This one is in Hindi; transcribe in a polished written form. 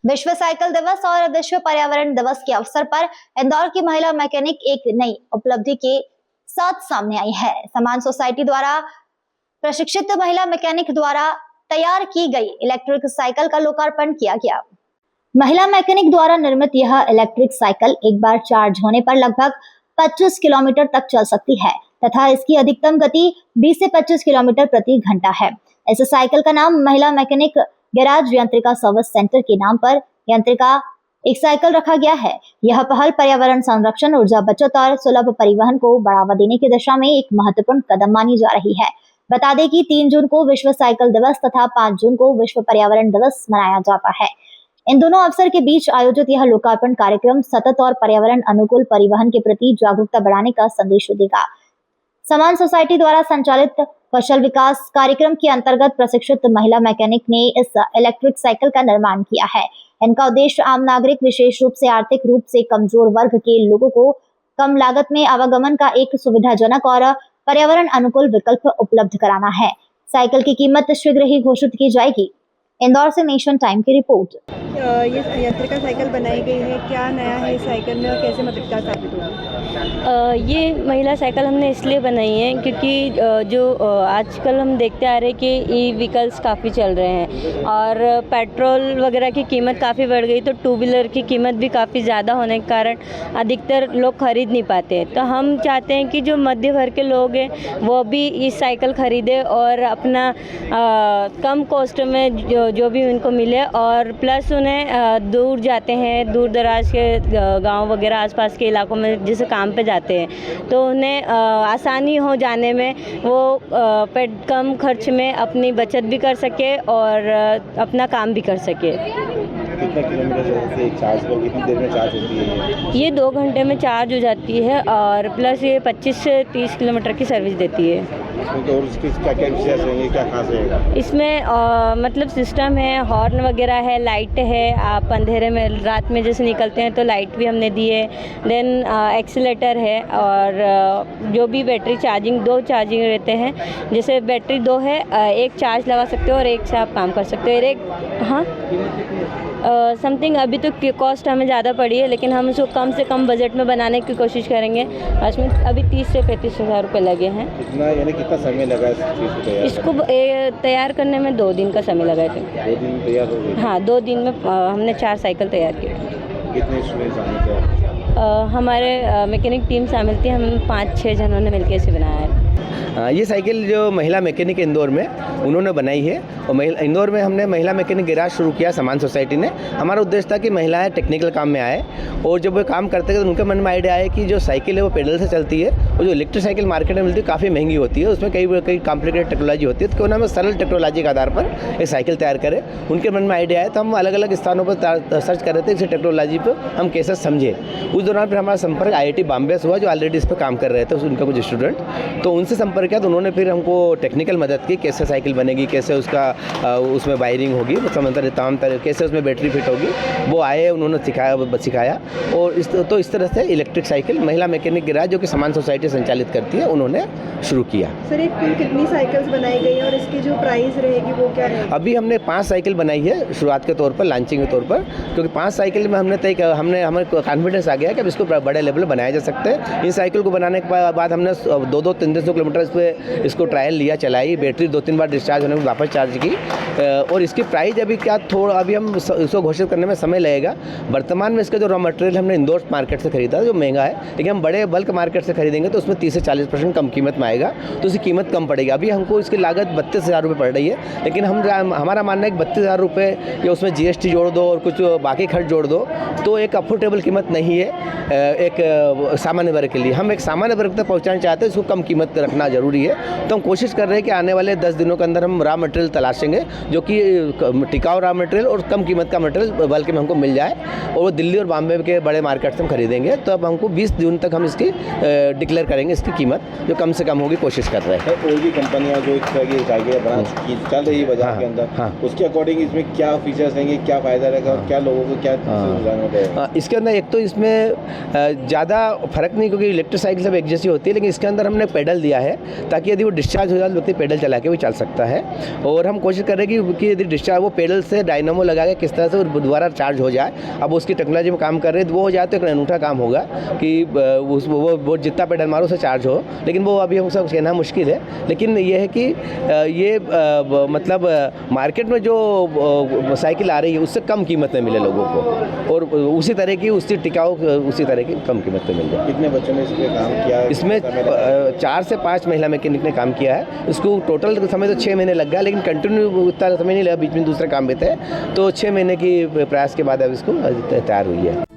विश्व साइकिल दिवस और विश्व पर्यावरण दिवस के अवसर पर इंदौर की महिला मैकेनिक एक नई उपलब्धि के साथ सामने आई है। समान सोसाइटी द्वारा प्रशिक्षित महिला मैकेनिक द्वारा तैयार की गई इलेक्ट्रिक साइकिल का लोकार्पण किया गया। महिला मैकेनिक द्वारा निर्मित यह इलेक्ट्रिक साइकिल एक बार चार्ज होने पर लगभग 25 किलोमीटर तक चल सकती है तथा इसकी अधिकतम गति 20 से 25 किलोमीटर प्रति घंटा है। इस साइकिल का नाम महिला मैकेनिक गैराज यंत्रिका सर्विस सेंटर के नाम पर यंत्रिका एक साइकिल रखा गया है। यह पहल पर्यावरण संरक्षण, ऊर्जा बचत और सुलभ परिवहन को बढ़ावा देने की दिशा में एक महत्वपूर्ण कदम मानी जा रही है। बता दें कि 3 जून को विश्व साइकिल दिवस तथा 5 जून को विश्व पर्यावरण दिवस मनाया जाता है। इन दोनों अवसर के बीच आयोजित यह लोकार्पण कार्यक्रम सतत और पर्यावरण अनुकूल परिवहन के प्रति जागरूकता बढ़ाने का संदेश देगा। समान सोसाइटी द्वारा संचालित कौशल विकास कार्यक्रम के अंतर्गत प्रशिक्षित महिला मैकेनिक ने इस इलेक्ट्रिक साइकिल का निर्माण किया है। इनका उद्देश्य आम नागरिक, विशेष रूप से आर्थिक रूप से कमजोर वर्ग के लोगों को कम लागत में आवागमन का एक सुविधाजनक और पर्यावरण अनुकूल विकल्प उपलब्ध कराना है। साइकिल की कीमत शीघ्र ही घोषित की जाएगी। इंदौर से नेशन टाइम की रिपोर्ट। ये यंत्रिका साइकिल बनाई गई है, क्या नया है इस साइकिल में और कैसे मददगार साबित होगी? ये महिला साइकिल हमने इसलिए बनाई है क्योंकि जो आजकल हम देखते आ रहे हैं कि ई व्हीकल्स काफ़ी चल रहे हैं और पेट्रोल वगैरह की कीमत काफ़ी बढ़ गई, तो टू व्हीलर की कीमत भी काफ़ी ज़्यादा होने के कारण अधिकतर लोग खरीद नहीं पाते हैं। तो हम चाहते हैं कि जो मध्य वर्ग के लोग हैं वो भी इस साइकिल ख़रीदे और अपना कम कॉस्ट में जो भी उनको मिले, और प्लस उन्हें दूर जाते हैं, दूर दराज के गांव वगैरह आसपास के इलाकों में जैसे काम पे जाते हैं, तो उन्हें आसानी हो जाने में, वो कम खर्च में अपनी बचत भी कर सके और अपना काम भी कर सके। कितना किलोमीटर से चार्ज पर कितनी देर में चार्ज होती है? ये 2 घंटे में चार्ज हो जाती है और प्लस ये 25 से 30 किलोमीटर की सर्विस देती है। तो और इसकी क्या-क्या विशेष रहेंगे, क्या खास रहेगा? इसमें मतलब सिस्टम है, हॉर्न वगैरह है, लाइट है, आप अंधेरे में रात में जैसे निकलते हैं तो लाइट भी हमने दी है। देन एक्सीलेटर है और जो भी बैटरी चार्जिंग 2 चार्जिंग रहते हैं, जैसे बैटरी 2 है, एक चार्ज लगा सकते हो और एक से आप काम कर सकते हो। एक हाँ समथिंग अभी तो कॉस्ट हमें ज़्यादा पड़ी है, लेकिन हम उसको कम से कम बजट में बनाने की कोशिश करेंगे। उसमें अभी 30 से 35 हज़ार रुपये लगे हैं। कितना समय लगा इसको तैयार करने में 2 दिन का समय लगा थे। 2 दिन तैयार हो गई? हाँ, 2 दिन में हमने 4 साइकिल तैयार की। कितने स्टूडेंट शामिल थे? हमारे मैकेनिक टीम शामिल थी, हम 5-6 जनों ने मिलकर इसे बनाया है। ये साइकिल जो महिला मैकेनिक इंदौर में उन्होंने बनाई है, और इंदौर में हमने महिला मैकेनिक गैराज शुरू किया समान सोसाइटी ने। हमारा उद्देश्य था कि महिलाएं टेक्निकल काम में आए, और जब वो काम करते हैं तो उनके मन में आइडिया आया कि जो साइकिल है वो पेडल से चलती है, और जो इलेक्ट्रिक साइकिल मार्केट में मिलती है काफ़ी महंगी होती है, उसमें कई कॉम्प्लिकेटेड टेक्नोलॉजी होती है, तो क्यों ना हम सरल टेक्नोलॉजी के आधार पर एक साइकिल तैयार करें। उनके मन में आइडिया आया तो हम अलग अलग स्थानों पर सर्च कर रहे थे, इस टेक्नोलॉजी पर हम कैसे समझे। उस दौरान फिर हमारा संपर्क IIT बॉम्बे से हुआ, जो ऑलरेडी इस पर काम कर रहे थे, उनका कुछ स्टूडेंट, तो उनसे संपर्क किया तो उन्होंने फिर हमको टेक्निकल मदद की, कैसे साइकिल बनेगी, कैसे उसका उसमें वायरिंग होगी, तमाम तरह कैसे उसमें बैटरी फिट होगी, वो आए, उन्होंने सिखाया। और इस तरह से इलेक्ट्रिक साइकिल महिला मैकेनिक गैराज जो कि समान सोसाइटी संचालित करती है, उन्होंने शुरू किया। सर, एक कुल कितनी साइकिल्स बनाई गई है और इसकी जो प्राइस रहेगी वो क्या रहेगी? अभी हमने 5 साइकिल बनाई है शुरुआत के तौर पर, लॉन्चिंग के तौर पर, क्योंकि 5 साइकिल में हमें कॉन्फिडेंस आ गया कि अब इसको बड़े लेवल पर बनाया जा सकता है। इन साइकिल को बनाने के बाद हमने 200-300 किलोमीटर इसको ट्रायल लिया, चलाई, बैटरी 2-3 बार डिस्चार्ज होने में वापस चार्ज की, और इसकी प्राइस अभी अभी हम इसको घोषित करने में समय लगेगा। वर्तमान में इसका जो रॉ मटेरियल हमने इंदौर मार्केट से खरीदा जो महंगा है, लेकिन हम बड़े बल्क मार्केट से खरीदेंगे तो उसमें 30 से 40% कम कीमत में आएगा, तो उसकी कीमत कम पड़ेगी। अभी हमको इसकी लागत 32,000 रुपये पड़ रही है, लेकिन हमारा मानना है कि 32,000 रुपये या उसमें GST जोड़ दो और कुछ बाकी खर्च जोड़ दो तो एक अफोर्डेबल कीमत नहीं है एक सामान्य वर्ग के लिए। हम एक सामान्य वर्ग तक पहुँचाना चाहते हैं, इसको कम कीमत रखना जरूरी है। तो हम कोशिश कर रहे हैं कि आने वाले 10 दिनों के अंदर हम रॉ मटेरियल तलाशेंगे जो कि टिकाऊ रॉ मटेरियल और कम कीमत का मटेरियल बल्क में हमको मिल जाए, और वो दिल्ली और बॉम्बे के बड़े मार्केट से हम खरीदेंगे। तो अब हमको 20 जून तक हम इसकी डिक्लेयर करेंगे, इसकी कीमत जो कम से कम होगी, कोशिश कर रहे हैं। और भी कंपनियां जो इस तरह की साइकिल चल रही है बाजार के अंदर, उसके अकॉर्डिंग इसमें क्या फीचर्स रहेंगे, क्या फ़ायदा रहेगा और क्या लोगों को क्या नुकसान होगा? इसके अंदर एक तो इसमें ज़्यादा फर्क नहीं, क्योंकि इलेक्ट्रिक साइकिल सब एक जैसी होती है, लेकिन इसके अंदर हमने पेडल दिया लिया है ताकि यदि वो डिस्चार्ज हो जाए तो व्यक्ति पैडल चला के भी चल सकता है। और हम कोशिश कर रहे हैं कि यदि डिस्चार्ज वो पैडल से डायनामो लगा के किस तरह से वो दोबारा चार्ज हो जाए। अब उसकी टेक्नोलॉजी में काम कर रहे हैं तो वो हो जाए तो एक अनूठा काम होगा कि वो जितना पैडल मारो उसे चार्ज हो, लेकिन वो अभी हम सब कहना मुश्किल है। लेकिन ये है कि ये मतलब मार्केट में जो साइकिल आ रही है उससे कम कीमत में मिले लोगों को, और उसी तरह की उसी टिकाऊ उसी तरह की कम कीमत में मिल जाए। कितने बच्चों ने इसमें काम किया? इसमें 4 से 5 महिला मैकेनिक ने काम किया है। इसको टोटल समय तो 6 महीने लग गया, लेकिन कंटिन्यू उतना समय नहीं लगा, बीच में दूसरा काम भी था। तो 6 महीने की प्रयास के बाद अब इसको तैयार हुई है।